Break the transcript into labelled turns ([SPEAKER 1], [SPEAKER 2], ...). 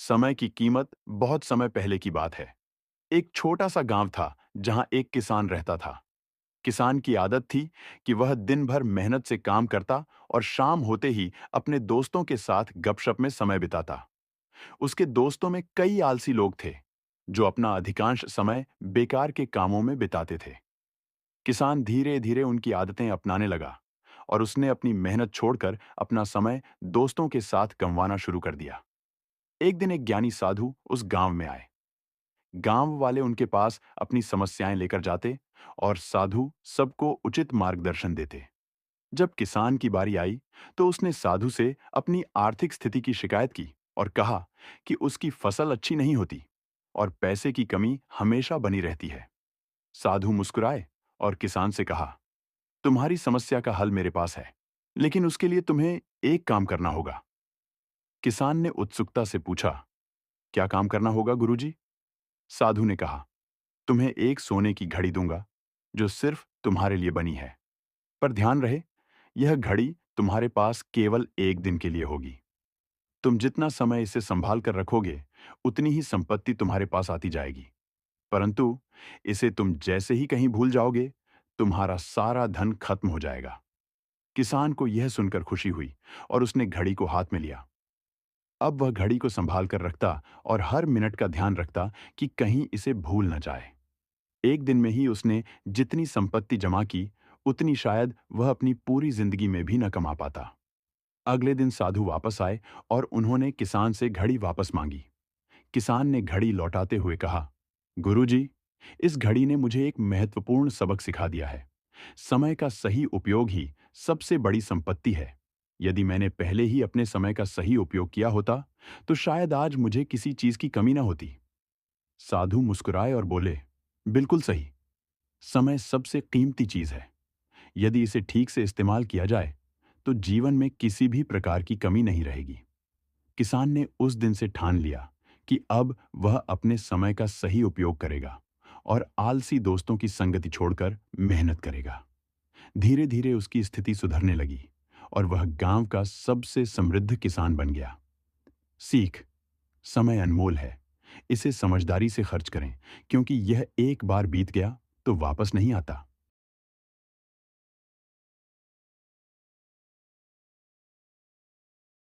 [SPEAKER 1] समय की कीमत बहुत समय पहले की बात है। एक छोटा सा गांव था जहां एक किसान रहता था। किसान की आदत थी कि वह दिन भर मेहनत से काम करता और शाम होते ही अपने दोस्तों के साथ गपशप में समय बिताता। उसके दोस्तों में कई आलसी लोग थे जो अपना अधिकांश समय बेकार के कामों में बिताते थे। किसान धीरे धीरे उनकी आदतें अपनाने लगा और उसने अपनी मेहनत छोड़कर अपना समय दोस्तों के साथ गंवाना शुरू कर दिया। एक दिन एक ज्ञानी साधु उस गांव में आए। गांव वाले उनके पास अपनी समस्याएं लेकर जाते और साधु सबको उचित मार्गदर्शन देते। जब किसान की बारी आई तो उसने साधु से अपनी आर्थिक स्थिति की शिकायत की और कहा कि उसकी फसल अच्छी नहीं होती और पैसे की कमी हमेशा बनी रहती है। साधु मुस्कुराए और किसान से कहा, तुम्हारी समस्या का हल मेरे पास है, लेकिन उसके लिए तुम्हें एक काम करना होगा। किसान ने उत्सुकता से पूछा, क्या काम करना होगा गुरुजी? साधु ने कहा, तुम्हें एक सोने की घड़ी दूंगा जो सिर्फ तुम्हारे लिए बनी है। पर ध्यान रहे, यह घड़ी तुम्हारे पास केवल एक दिन के लिए होगी। तुम जितना समय इसे संभाल कर रखोगे, उतनी ही संपत्ति तुम्हारे पास आती जाएगी। परंतु इसे तुम जैसे ही कहीं भूल जाओगे, तुम्हारा सारा धन खत्म हो जाएगा। किसान को यह सुनकर खुशी हुई और उसने घड़ी को हाथ में लिया। अब वह घड़ी को संभाल कर रखता और हर मिनट का ध्यान रखता कि कहीं इसे भूल न जाए। एक दिन में ही उसने जितनी संपत्ति जमा की, उतनी शायद वह अपनी पूरी जिंदगी में भी न कमा पाता। अगले दिन साधु वापस आए और उन्होंने किसान से घड़ी वापस मांगी। किसान ने घड़ी लौटाते हुए कहा, गुरुजी, इस घड़ी ने मुझे एक महत्वपूर्ण सबक सिखा दिया है। समय का सही उपयोग ही सबसे बड़ी संपत्ति है। यदि मैंने पहले ही अपने समय का सही उपयोग किया होता, तो शायद आज मुझे किसी चीज की कमी न होती। साधु मुस्कुराए और बोले, बिल्कुल सही। समय सबसे कीमती चीज है। यदि इसे ठीक से इस्तेमाल किया जाए, तो जीवन में किसी भी प्रकार की कमी नहीं रहेगी। किसान ने उस दिन से ठान लिया कि अब वह अपने समय का सही उपयोग करेगा और आलसी दोस्तों की संगति छोड़कर मेहनत करेगा। धीरे धीरे उसकी स्थिति सुधरने लगी और वह गांव का सबसे समृद्ध किसान बन गया। सीख: समय अनमोल है। इसे समझदारी से खर्च करें, क्योंकि यह एक बार बीत गया तो वापस नहीं आता।